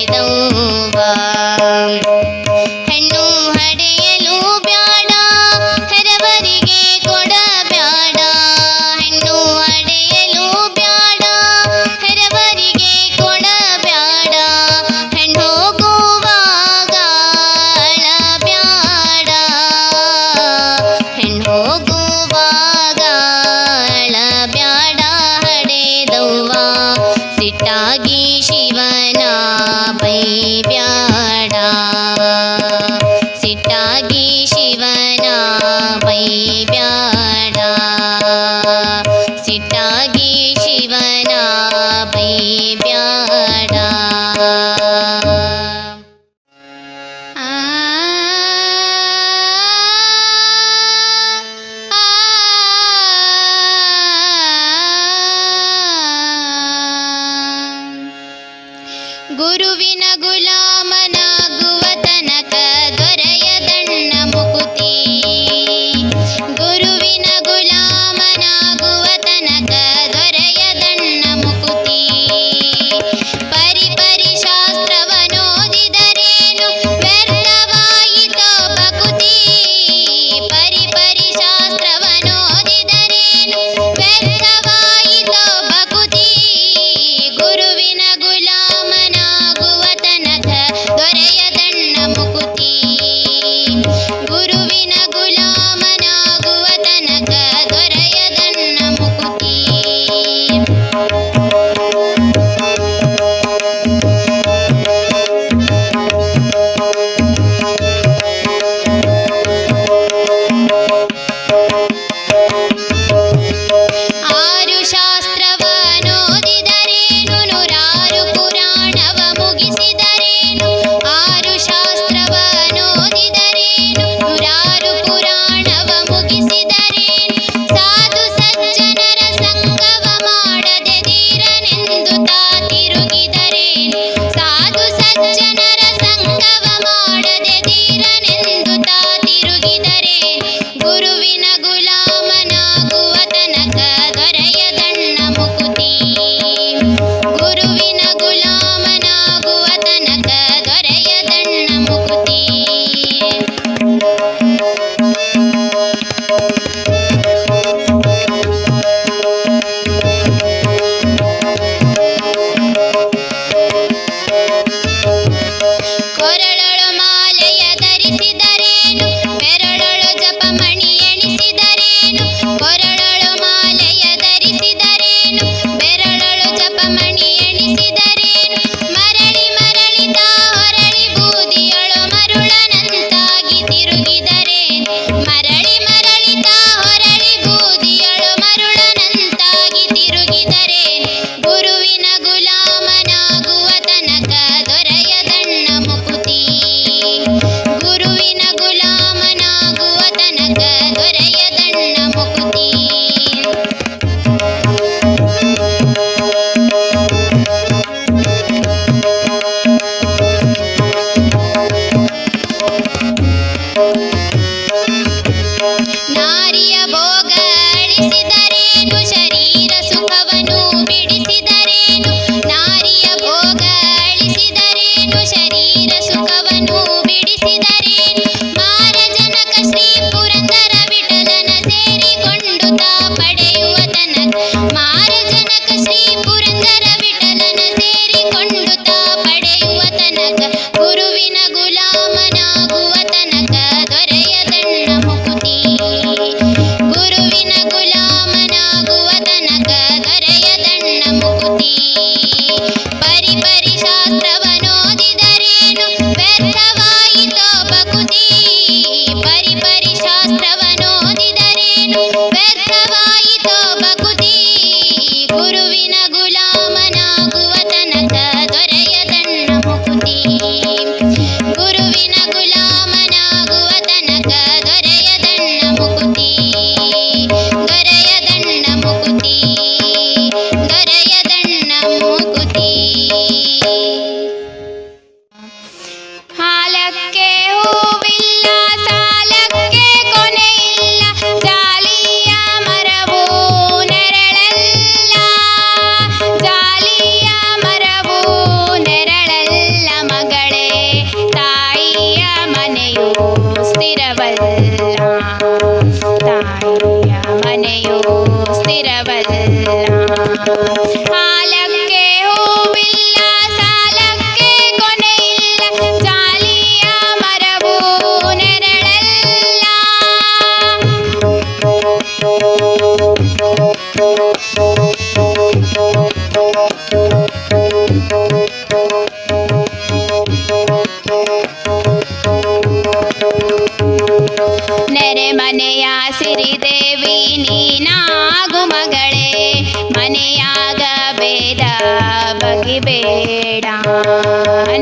ಹಡೆದವ್ವ. ಹೆಣ್ಣು ಹಡೆಯಲು ಬ್ಯಾಡ ಹೆರವರಿಗೆ ಕೊಡಬ್ಯಾಡ. ಹೆಣ್ಣು ಹಡೆಯಲು ಬ್ಯಾಡ ಹೆರವರಿಗೆ ಕೊಡಬ್ಯಾಡ. ಹೆಣ್ಣು ಹೋಗುವಾಗ ಅಳಬ್ಯಾಡ. ಹೆಣ್ಣು ಹೋಗುವಾಗ ಅಳಬ್ಯಾಡ ಹಡೆದವ್ವ. ಸಿಟ್ಟಾಗಿ ಶಿವನ ಬೈಬ್ಯಾಡ. ಸಿಟ್ಟಾಗಿ ಶಿವನ ಬೈಬ್ಯಾಡ. ಸಿಟ್ಟಾಗಿ ಶಿವನ ಬೈಬ್ಯಾಡ. ಗುರುವಿನ ಗುಲಾಮನಾಗುವ ತನಕ ದೊರೆಯದಣ್ಣ ಮುಕುತಿ. ಗುರುವಿನ ಗುಲಾಮನಾಗುವ ತನಕ ದೊರೆಯದಣ್ಣ ಮುಕುತಿ. ಪರಿಪರಿ ಶಾಸ್ತ್ರವನೋದಿದರೇನು ವ್ಯರ್ಥವಾಯಿತೋ ಭಕುತಿ. ಪರಿಪರಿ ಶಾಸ್ತ್ರವನೋದಿದರೇನು ವ್ಯರ್ಥವಾಯಿತೋ ಭಕುತಿ. ಗುರುವಿನ ಗುಲಾಮನಾಗುವ ತನಕ ದೊರೆಯದಣ್ಣ ಮುಕುತಿ. ಗುರುವಿನ ಗುಲಾಮನಾಗುವ ತನಕ ದೊರೆಯದಣ್ಣ ಮುಕುತಿ. ಆರು ಶಾಸ್ತ್ರವನೋದಿದರೇನು ನೂರಾರು ಪುರಾಣವ ಮುಗಿಸಿದರೇನು. ಆರು ಶಾಸ್ತ್ರವನೋದಿದರೇನು ನೂರಾರು ಪುರಾಣವ ಮುಗಿಸಿದರೇನು. ಸಾಧು ಸಜ್ಜನರ ಸಂಗವ ಮಾಡದೆ ಧೀರನೆಂದು ತಾ ತಿರುಗಿದರೇನು. ಸಾಧು ಸಜ್ಜನರ ಸಂಗವ ಮಾಡದೆ ಧೀರನೆಂದು ತಾ ತಿರುಗಿದರೇನು. ಗುರುವಿನ ಗುಲಾಮನಾಗುವ ತನಕ ದೊರೆಯದಣ್ಣ ಮುಕುತಿ. ಗುರುವಿನ ಗುಲಾಮನಾಗುವ ತನಕ ದೊರೆಯದಣ್ಣ ಮುಕುತಿ. ಕೊರಳೊಳು ಮಾಲೆಯ ಧರಿಸಿದರೇನು ಬೆರಳೊಳು ಜಪಮಣಿ ಎಣಿಸಿದರೇನು. ಕೊರಳೊಳು ಮಾಲೆಯ ಧರಿಸಿದರೇನು ಬೆರಳೊಳು ಜಪಮಣಿ ಎಣಿಸಿದರೇನು. ಮರಳಿ ಮರಳಿ ತಾ ಹೊರಳಿ ಬೂದಿಯೊಳು ಮರುಳನಂತಾಗಿ ತಿರುಗಿದರೇನು. ಮರಳಿ ಮರಳಿ ತಾ ಹೊರಳಿ ಬೂದಿಯೊಳು ಮರುಳನಂತಾಗಿ ತಿರುಗಿದರೇನು. ಗುರುವಿನ ಗುಲಾಮನಾಗುವ ತನಕ ದೊರೆಯದಣ್ಣ ಮುಕುತಿ. ಗುರುವಿನ ಗುಲಾಮನಾಗುವ ತನಕ ದೊರೆಯದಣ್ಣ ಮುಕುತಿ. ನಾರಿಯ ಭೋಗ ಅಳಿಸಿದರೇನು ಶರೀರ ಸುಖವನ್ನು ಬಿಡಿಸಿದರೇನು. ನಾರಿಯ ಭೋಗ ಅಳಿಸಿದರೇನು ಶರೀರ ಸುಖವನ್ನು ಬಿಡಿಸಿದರೇನು. ಮಾರಜನಕ ಶ್ರೀ ಪುರಂದರ ವಿಠಲನ ಸೇರಿಕೊಂಡು ತಾ ಪಡೆಯುವ ತನಕ. ಮಾರಜನಕ ಶ್ರೀ ಪುರಂದರ ವಿಠಲನ ಸೇರಿಕೊಂಡು ತಾ ಪಡೆಯುವ ತನಕ. ಗುರುವಿನ ಗುಲಾಮನಾಗುವ ತನಕ ದೊರೆಯದಣ್ಣ ಮುಕುತಿ. ಗುರುವಿನ ಗುಲಾಮನಾಗುವ ತನಕ ದೊರೆಯದಣ್ಣ ಮುಕುತಿ. ಪರಿಪರಿ ಶಾಸ್ತ್ರವನೋದಿದರೇನು ವ್ಯರ್ಥವಾಯಿತೋ ಭಕುತಿ. ಪರಿಪರಿ ಶಾಸ್ತ್ರವನೋದಿದರೇನು ವ್ಯರ್ಥವಾಯಿತೋ ಭಕುತಿ. ಗುರುವಿನ ಗುಲಾಮನಾಗುವ ತನಕ ದೊರೆಯದಣ್ಣ ಮುಕುತಿ. ಗುರುವಿನ ಗುಲಾಮನಾಗುವ ತನಕ ದೊರೆಯದಣ್ಣ ಮುಕುತಿ. ದೊರೆಯದಣ್ಣ ಮುಕುತಿ. ದೊರೆಯದಣ್ಣ ಮುಕುತಿ. ಹಾಲಕ್ಕೆ ಹೂವಿಲ್ಲ ಸಾಲಕ್ಕೆ ಕೊನೆಯಿಲ್ಲ. ಜಾಲಿಯ ಮರವು ನೆರಳಲ್ಲ. ಜಾಲಿಯ ಮರವು ನೆರಳಲ್ಲ.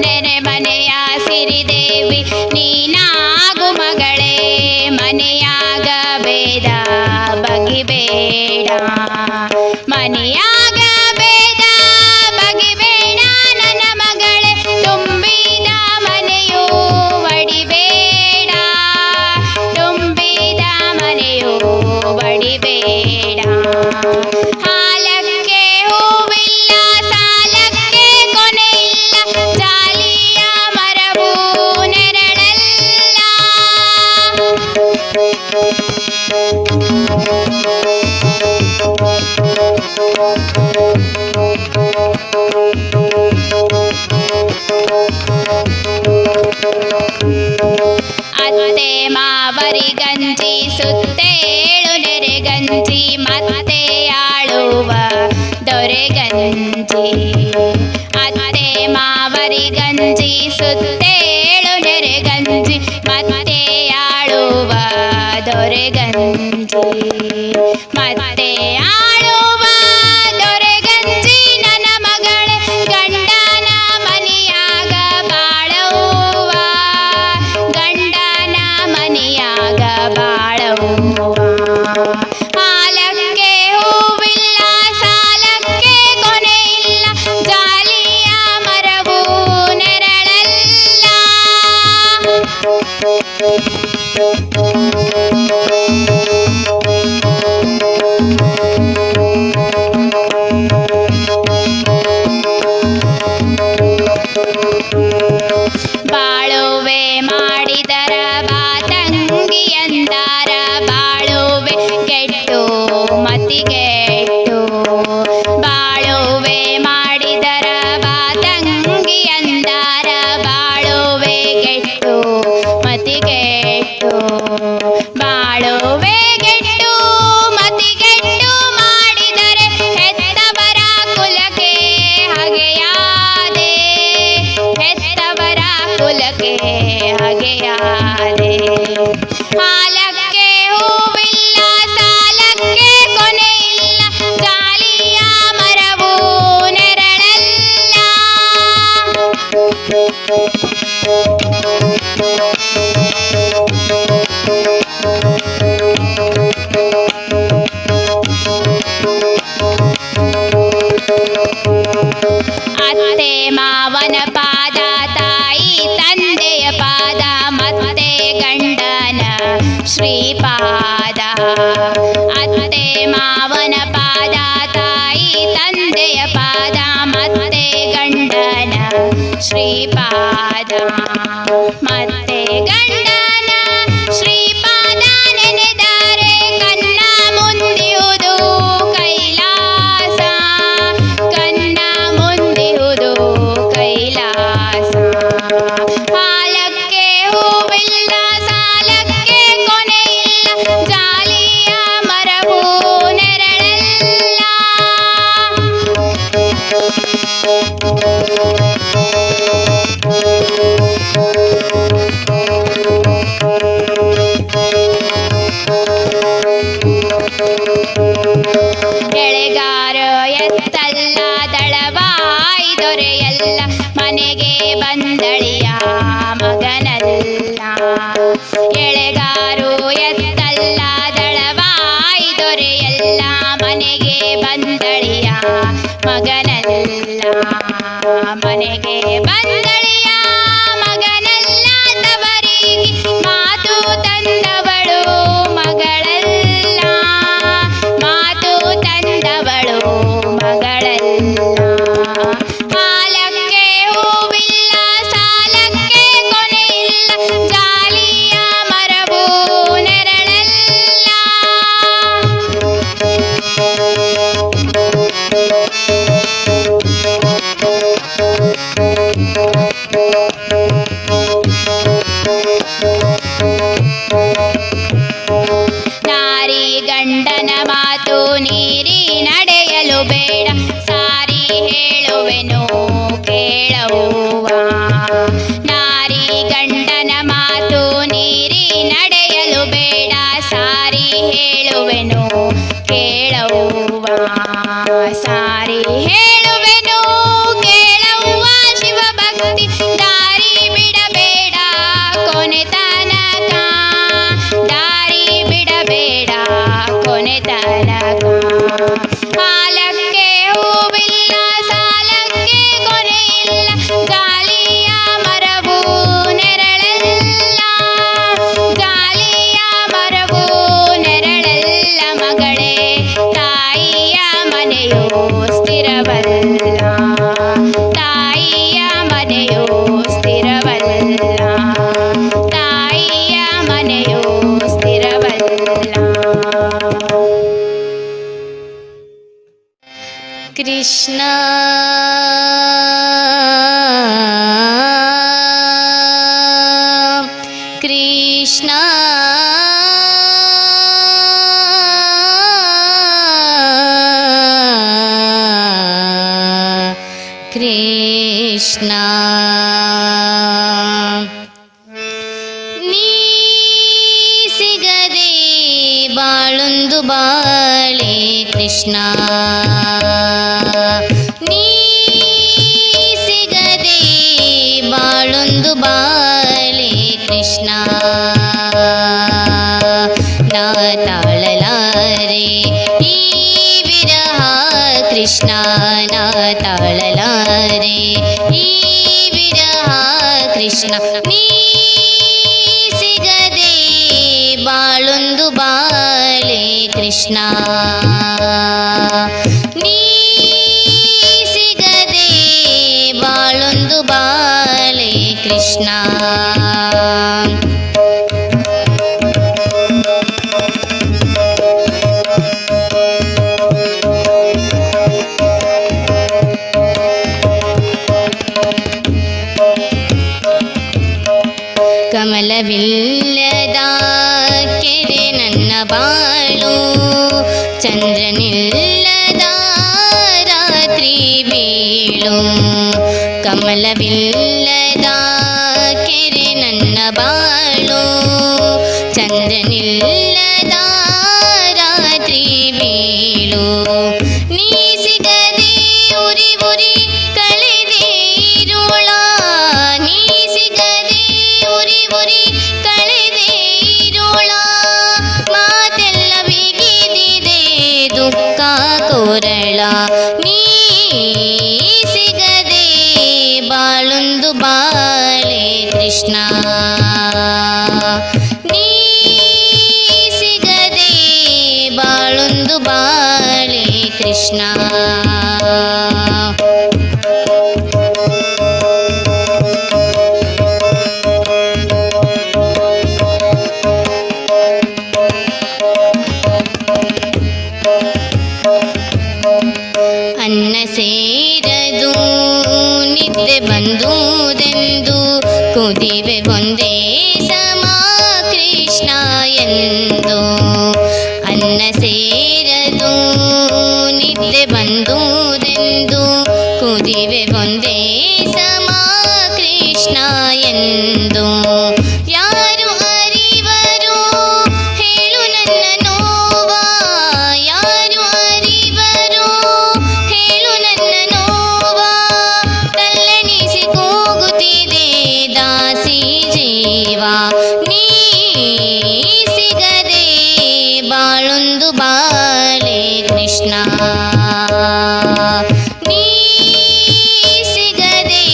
ನೆರೆ ಮನೆಯ ಸಿರಿದೇವಿ ನೀನಾಗು ಮಗಳೇ, ಮನೆಯಾಗ ಬೇಡ ಬಗಿಬೇಡ, ಮನೆಯಾಗ ಬೇಡ ಬಗಿಬೇಡ ನನ್ನ ಮಗಳೇ, ತುಂಬಿದ ಮನೆಯು ಒಡಿಬೇಡ, ತುಂಬಿದ ಮನೆಯು ಒಡಿಬೇಡ. ಹಾಲಕ್ಕೆ ಹೂವಿಲ್ಲ ಸಾಲಕ್ಕೆ ಕೊನೆಯಿಲ್ಲ, ಜಾಲಿಯ ಮರವು ನೆರಳಲ್ಲ. ಅತ್ತೆ ಮಾವರಿ ಗಂಜಿ ಸುತ್ತೇಳು ನೆರೆ ಗಂಜಿ, ಮತ್ತೆ ಆಳುವ ದೊರೆ ಗಂಜಿ. ಅತ್ತೆ ಮಾವರಿ ಗಂಜಿ ಸುತ್ತೇಳು ನೆರೆ ಗಂಜಿ, ಮತ್ತೆ ಆಳುವ ದೊರೆ ಗಂಜಿ, ಮತ್ತೆ ಆಳುವ ದೊರೆ ಗಂಜಿ ನನ್ನ ಮಗಳೇ, ಗಂಡನ ಮನೆಯಾಗ ಬಾಳವ್ವ, ಗಂಡನ ಮನೆಯಾಗ ಬಾಳವ್ವ. ಹಾಲಕ್ಕೆ ಹೂವಿಲ್ಲ ಸಾಲಕ್ಕೆ ಕೊನೆಯಿಲ್ಲ, ಜಾಲಿಯ ಮರವು ನೆರಳಲ್ಲ. ಬಾಳುವೆ ಮಾಡಿದರ ಬಾತಂಗಿ ಅಂದಾರ, ಬಾಳುವೆ ಕೆಟ್ಟು ಮತಿಗೆಟ್ಟು, ಬಾಳುವೆ ಮಾಡಿದರ ಬಾತಂಗಿ ಅಂದಾರ, ಬಾಳುವೆ ಗೆಟ್ಟು ಮತಿಗೆಟ್ಟು, ಬಾಳುವೆ ಗೆಟ್ಟು ಮತಿಗೆಟ್ಟು ಮಾಡಿದರೆ ಹೆತ್ತವರ ಕುಲಕ್ಕೆ ಹಗೆಯಾದೆ, ಹೆತ್ತವರ ಕುಲಕ್ಕೆ ಹಗೆಯಾದೆ. ಹಾಲಕ್ಕೆ ಹೂವಿಲ್ಲ ಸಾಲಕ್ಕೆ ಕೊನೆಯಿಲ್ಲ, ಜಾಲಿಯ ಮರವು ನೆರಳಲ್ಲ. ಅತ್ತೆ ಮಾವನ ಪಾದ, ತಾಯಿ ತಂದೆಯ ಪಾದ, ಮತ್ತೆ ಗಂಡನ ಶ್ರೀಪಾದ. ಅತ್ತೆ ಮಾವನ ಪಾದ, ತಾಯಿ ತಂದೆಯ ಪಾದ, ಮತ್ತೆ ಗಂಡನ ಶ್ರೀಪಾದ, ಮತ್ತೆ ಗಂಡನ ಶ್ರೀಪಾದ ನೆನೆದರೆ ಕನ್ನ ಮುಂದಿಹುದು ಕೈಲಾಸ, ಕನ್ನ ಮುಂದಿಹುದು ಕೈಲಾಸ. ಹಾಲಕ್ಕೆ ಹೂವಿಲ್ಲ ಸಾಲಕ್ಕೆ ಕೊನೆಯಿಲ್ಲ, ಜಾಲಿಯ ಮರವು ನೆರಳಲ್ಲ. ಎಳೆಗಾರ ಎತ್ತಲ್ಲ ದಳವಾಯಿ ದೊರೆಯಲ್ಲ, ಮನೆಗೆ ಬಂದಳಿಯ ಮಗನಲ್ಲ. ಎಳೆಗಾರು ಎತ್ತಲ್ಲ ದಳವಾಯಿ ದೊರೆಯಲ್ಲ, ಮನೆಗೆ ಬಂದಳಿಯ ಮಗನಲ್ಲ, ಮನೆಗೆ ಬಂದಳಿಯ ಮಗನಲ್ಲ. ತವರಿಗೆ ಮಾತು ತಂದವಳು ಮಗಳಲ್ಲ, ಮಾತು ತಂದವಳು ಮಗಳಲ್ಲ. ಹಾಲಕ್ಕೆ ಹೂವಿಲ್ಲ ಸಾಲಕ್ಕೆ ಕೊನೆಯಿಲ್ಲ, ಜಾಲಿಯ ಮರವು ನೆರಳಲ್ಲ. ಕೃಷ್ಣ ಕೃಷ್ಣ ಕೃಷ್ಣ ನೀ ಸಿಗದೆ ಬಾಳೊಂದು ಬಾಳೆ ಕೃಷ್ಣ ನೀ ಸಿಗದೆ ಬಾಳೊಂದು ಬಾಳೆ ಕೃಷ್ಣ ನಾ ತಾಳಲಾರೆ ಈ ವಿರಹ ಕೃಷ್ಣ ನಾ ತಾಳಲಾರೆ ಈ ವಿರಹ ಕೃಷ್ಣ ನೀ ಸಿಗದೆ ಬಾಳೊಂದು ಬಾಳೆ ಕೃಷ್ಣ ನೀ ಸಿಗದೆ ಬಾಳೊಂದು ಬಾಳೆ ಕೃಷ್ಣ ಕಮಲವಿಲ್ಲದ ಕೆರೆ ನನ್ನ ಬಾಳು ಚಂದ್ರನಿಲ್ಲದ ರಾತ್ರಿ ಬೀಳು ಕಮಲವಿಲ್ಲದ ಕೆರೆ ನನ್ನ ಬಾಳು ಚಂದ್ರನಿಲ್ಲದ ರಾತ್ರಿ ಬೀಳು ನೀ ಸಿಗದೆ ಉರಿ ಉರಿ ಕಳೆದೆ ಇರುಳ ನೀ ಸಿಗದೆ ಉರಿ ಉರಿ ಕಳೆದೆ ಇರುಳ ಮಾತೆಲ್ಲ ಬಿಗಿದಿದೆ ದುಃಖ ಕೋರಳ ನೀ ಸಿಗದೆ ಬಾಳೊಂದು ಬಾಳೆ ಕೃಷ್ಣ ನೀ ಸಿಗದೆ ಬಾಳೊಂದು ಬಾಳೆ ಕೃಷ್ಣ ಅನ್ನ ಸೇರದು ನಿದ್ದೆ ಬಂದುದೆಂದು ಕುದಿವೆ ಒಂದೇ ಸಮ ಕೃಷ್ಣ ಎಂದು ಅನ್ನ ಸೇರದು ನಿದ್ದೆ ಬಂದುದೆಂದು ಕುದಿವೆ ಒಂದೇ ಸಮ ಕೃಷ್ಣ ಎಂದು ಯಾರು ಅರಿವರು ಹೇಳು ನನ್ನ ನೋವ ಯಾರು ಅರಿವರು ಹೇಳು ನನ್ನ ನೋವ ತಲ್ಲಣಿಸಿ ಕೂಗುತ್ತಿದೆ ದಾಸಿ ಜೀವ ನೀ ಸಿಗದೆ ಬಾಳೊಂದು ಬಾಳೆ ಕೃಷ್ಣ ನೀ ಸಿಗದೆ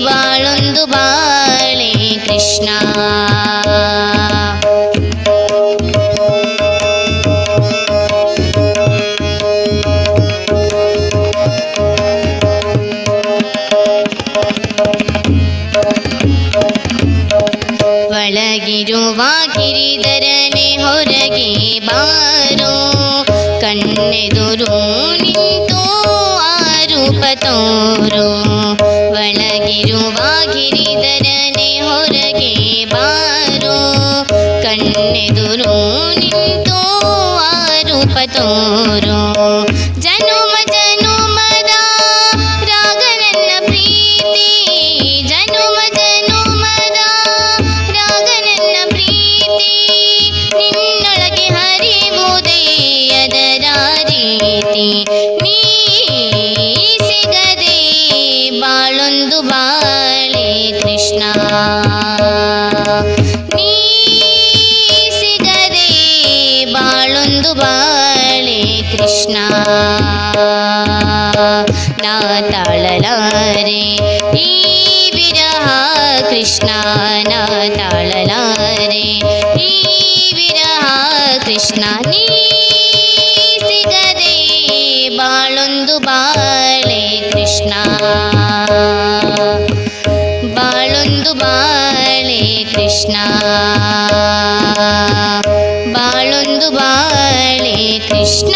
ಬಾಳೊಂದು ಬಾಳೆ ಕೃಷ್ಣ ಒಳಗಿರುವ ಗಿರಿಧರನೆ ಹೊರಗೆ ಬಾರೋ ಕಣ್ಣೆದುರು ನಿಂತು ಆರೂಪ ತೋರು ಒಳಗಿರುವ ಗಿರಿಧರನೆ ಹೊರಗೆ ಬಾರೋ ಕಣ್ಣೆದುರು ನಿಂತು ಆರೂಪ ತೋರು ಜನುಮ ಜನುಮದ ರಾಗ ನನ್ನ ಪ್ರೀತಿ ಜನುಮ ಜನುಮದ ರಾಗ ನನ್ನ ಪ್ರೀತಿ ನಿನ್ನೊಳಗೆ ಹರಿವುದೇ ಅದರ ರೀತಿ ನೀ ಸಿಗದೆ ಬಾಳೊಂದು ಬಾಳೆ ಕೃಷ್ಣ ನೀ ಸಿಗದೆ ಬಾಳೊಂದು ಬಾಳೆ ಕೃಷ್ಣ ನಾ ತಾಳಲಾರೆ ಈ ವಿರಹ ಕೃಷ್ಣ ನಾ ತಾಳಲಾರೆ ಈ ವಿರಹ ಕೃಷ್ಣ ನೀ ಸಿಗದೆ ಬಾಳೊಂದು ಬಾಳೆ ಕೃಷ್ಣ ಬಾಳೊಂದು ಬಾಳೆ ಕೃಷ್ಣ ಬಾಳೊಂದು ಬಾಳೆ ಕೃಷ್ಣ